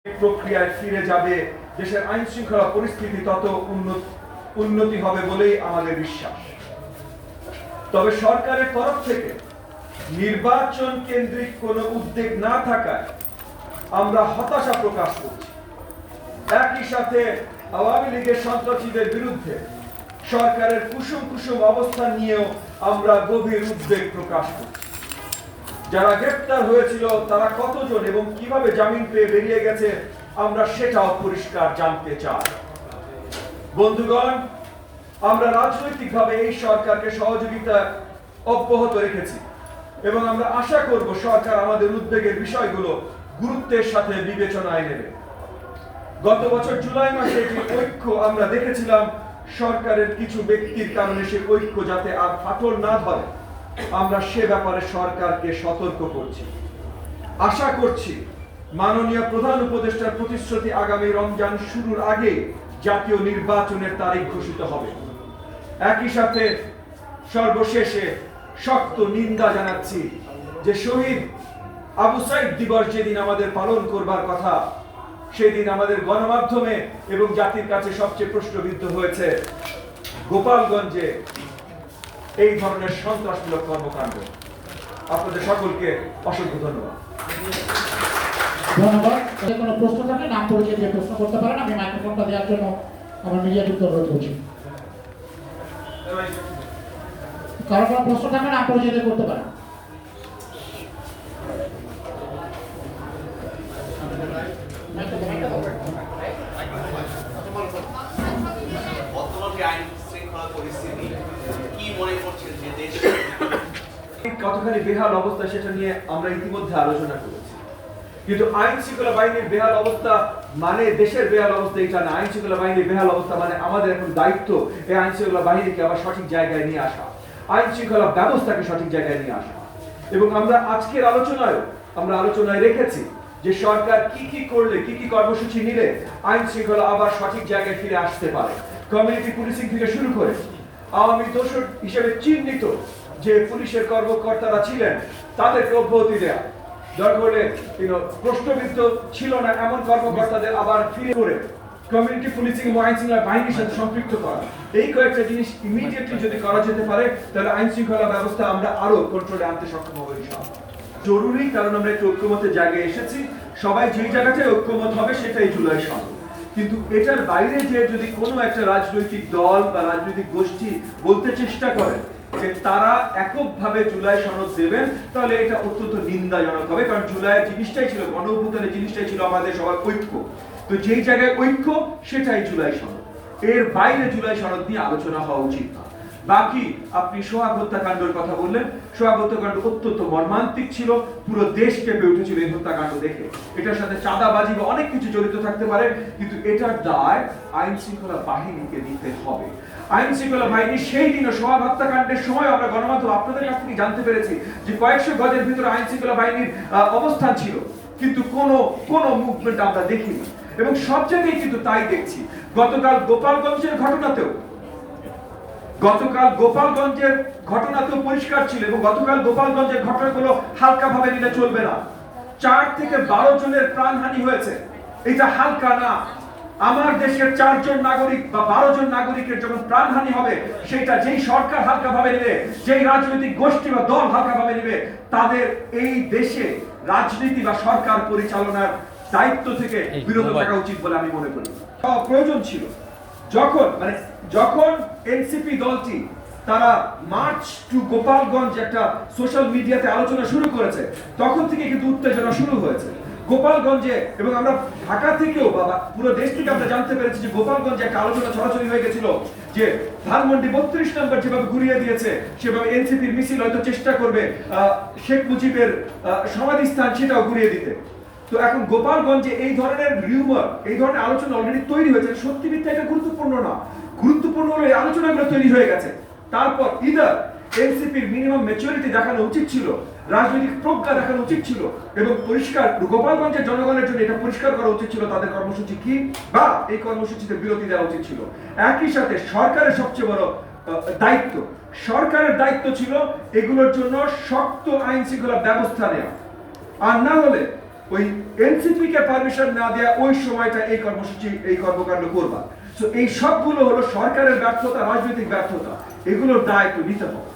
প্রক্রিয়ায় ফিরে যাবে, দেশের আইন শৃঙ্খলা পরিস্থিতি তত উন্নতি হবে বলেই আমাদের বিশ্বাস। তবে সরকারের তরফ থেকে নির্বাচন কেন্দ্রিক কোনো উদ্যোগ না থাকায় আমরা হতাশা প্রকাশ করছি। একই সাথে আওয়ামী লীগের সন্ত্রাসীদের বিরুদ্ধে সরকারের কুসুম কুসুম অবস্থান নিয়েও আমরা গভীর উদ্বেগ প্রকাশ করছি। যারা গ্রেপ্তার হয়েছিল তারা কতজন এবং কিভাবে জামিন পেয়ে বেরিয়ে গেছে আমরা সেটাও পরিষ্কার জানতে চাই। বন্ধুগণ, আমরা রাজনৈতিকভাবে এই সরকারকে সহযোগিতা অব্যাহত রেখেছি এবং আমরা আশা করব সরকার আমাদের উদ্বেগের বিষয়গুলো গুরুত্বের সাথে বিবেচনায় নেবে। গত বছর জুলাই মাসে যে ঐক্য আমরা দেখেছিলাম, সরকারের কিছু ব্যক্তির কারণে সে ঐক্য যাতে আর ফাটল না ধরে আমরা সে ব্যাপারে সরকারকে সতর্ক করছি। আশা করছি মাননীয় প্রধান উপদেষ্টার প্রতিশ্রুতি আগামী রমজান শুরুর আগে জাতীয় নির্বাচনের তারিখ ঘোষিত হবে। একই সাথে সর্বশেষে শক্ত নিন্দা জানাচ্ছি যে শহীদ আবু সাইদ দিবস যেদিন আমাদের পালন করবার কথা, সেই দিন আমাদের গণমাধ্যমে এবং জাতির কাছে সবচেয়ে প্রশ্নবিদ্ধ হয়েছে গোপালগঞ্জে এই ধরনের সন্ত্রাসমূলক কর্মকাণ্ড। আপনাদের সকলকে অসংখ্য ধন্যবাদ। যদি কোনো প্রশ্ন থাকে নাম পরিচয় দিয়ে প্রশ্ন করতে পারেন। আমি মাইক্রোফোনটা দেওয়ার জন্য আমার মিডিয়া যুক্ত অনুরোধ করছি। কারো কোনো প্রশ্ন থাকলে নাম পরিচয় দিয়ে করতে পারেন। কতখানি বেহাল অবস্থা সেটা নিয়ে আমরা ইতিমধ্যে আলোচনা করেছি, কিন্তু আইন শৃঙ্খলা বাহিনীর বেহাল অবস্থা মানে দেশের বেহাল অবস্থা এটা না। আইন শৃঙ্খলা বাহিনীর বেহাল অবস্থা মানে আমাদের এখন দায়িত্ব এই আইন শৃঙ্খলা বাহিনীকে আবার সঠিক জায়গায় নিয়ে আসা, আইন শৃঙ্খলা ব্যবস্থাকে সঠিক জায়গায় নিয়ে আসা। এবং আমরা আজকের আলোচনায় রেখেছি যে সরকার কি কি করলে, কি কি কর্মসূচি নিলে আইন শৃঙ্খলা আবার সঠিক জায়গায় ফিরে আসতে পারে। কমিউনিটি পুলিশিং থেকে শুরু করে আওয়ামী দোষর হিসেবে চিহ্নিত যে পুলিশের কর্মকর্তারা ছিলেন তাদেরকে অব্যাহতি দেয়া, দরকার হলে প্রশ্নবিদ্ধ ছিল না এমন কর্মকর্তাদের আবার ফিরে করে কমিউনিটি পুলিশিং এবং আইন শৃঙ্খলা বাহিনীর সাথে সম্পৃক্ত করা, এই কয়েকটা জিনিস ইমিডিয়েটলি যদি করা যেতে পারে তাহলে আইন শৃঙ্খলা ব্যবস্থা আমরা আরো কন্ট্রোলে আনতে সক্ষম হবো ইনশাআল্লাহ। জরুরি, কারণ আমরা একটু ঐক্যমতের জায়গায় এসেছি। সবাই যেই জায়গাটায় ঐক্যমত হবে সেটাই জুলাই সনদ। কিন্তু এটার বাইরে যে যদি কোনো একটা রাজনৈতিক দল বা রাজনৈতিক গোষ্ঠী বলতে চেষ্টা করে যে তারা এককভাবে জুলাই সনদ দেবেন, তাহলে এটা অত্যন্ত নিন্দাজনক হবে। কারণ জুলাইয়ের জিনিসটাই ছিল, গণঅভ্যুত্থানের জিনিসটাই ছিল আমাদের সবার ঐক্য। তো যেই জায়গায় ঐক্য সেটাই জুলাই সনদ, এর বাইরে জুলাই সনদ নিয়ে আলোচনা হওয়া উচিত না। বাকি আপনি সোহাগ হত্যাকাণ্ডের কথা বললেন, সোহাগ হত্যাকাণ্ড অত্যন্ত মর্মান্তিক ছিল, পুরো দেশ কেঁপে উঠেছিল এই হত্যাকাণ্ড দেখে। এটার সাথে চাঁদাবাজি বা অনেক কিছু জড়িত থাকতে পারে, কিন্তু এটার দায় আইন শৃঙ্খলা বাহিনীকে নিতে হবে। আইন শৃঙ্খলা বাহিনী সেই দিনও সোহাগ হত্যাকাণ্ডের সময় আমরা গণমাধ্যম আপনাদের কাছ থেকে জানতে পেরেছি যে কয়েকশো গজের ভিতরে আইন শৃঙ্খলা বাহিনীর অবস্থান ছিল, কিন্তু কোনো মুভমেন্ট আমরা দেখিনি। এবং সব জায়গায় কিন্তু তাই দেখছি। গতকাল গোপালগঞ্জের ঘটনাতেও পরিষ্কার ছিল, এবং গতকাল গোপালগঞ্জের ঘটনাগুলো হালকা ভাবে নিলে চলবে না। 4 থেকে 12 জনের প্রাণহানি হয়েছে, এটা হালকা না। আমার দেশের 4 জন নাগরিক বা 12 জন নাগরিকের যখন প্রাণহানি হবে, সেটা যেই সরকার হালকা ভাবে নেবে, যেই রাজনৈতিক গোষ্ঠী বা দল হালকা ভাবে নেবে, তাদের এই দেশে রাজনীতি বা সরকার পরিচালনার দায়িত্ব থেকে বিরত থাকা উচিত বলে আমি মনে করি। প্রয়োজন ছিল যখন এনসিপি দলটি তারা মার্চ টু গোপালগঞ্জ একটা সোশ্যাল মিডিয়াতে আলোচনা শুরু করেছে, তখন থেকে কিন্তু উত্তেজনা শুরু হয়েছে গোপালগঞ্জে। এবং আমরা ঢাকা থেকেও বা পুরো দেশ থেকে আমরা জানতে পেরেছি যে গোপালগঞ্জে একটা আলোচনা ছড়াছড়ি হয়ে গেছিল যে ধানমন্ডি 32 নম্বর যেভাবে ঘুরিয়ে দিয়েছে, সেভাবে এনসিপির মিছিল হয়তো চেষ্টা করবে শেখ মুজিবের সমাধিস্থান সেটাও ঘুরিয়ে দিতে। তো এখন গোপালগঞ্জে এই ধরনের রিউমার, এই ধরনের আলোচনা অলরেডি তৈরি হয়েছে। সত্যি মিথ্যা এটা গুরুত্বপূর্ণ না, গুরুত্বপূর্ণ হলো এই আলোচনাগুলো তৈরি হয়ে গেছে। তারপর ইদার এনসিপির মিনিমাম ম্যাচুরিটি দেখানো উচিত ছিল, রাজনৈতিক প্রজ্ঞা দেখানো উচিত ছিল, এবং পরিষ্কার গোপালগঞ্জের জনগণের জন্য এটা পরিষ্কার করা উচিত ছিল তাদের কর্মসূচি কি, বা এই কর্মসূচিতে বিরতি দেওয়া উচিত ছিল। একই সাথে সরকারের সবচেয়ে বড় দায়িত্ব ছিল এগুলোর জন্য শক্ত আইন শৃঙ্খলা ব্যবস্থা নেওয়া। আর না হলে ওই এনসিপি কে পারমিশন না দেয়া ওই সময়টা এই কর্মসূচি এই কর্মকাণ্ড করবা। সো এই সবগুলো হলো সরকারের ব্যর্থতা, রাজনৈতিক ব্যর্থতা, এগুলোর দায় একটু নিতে হবে।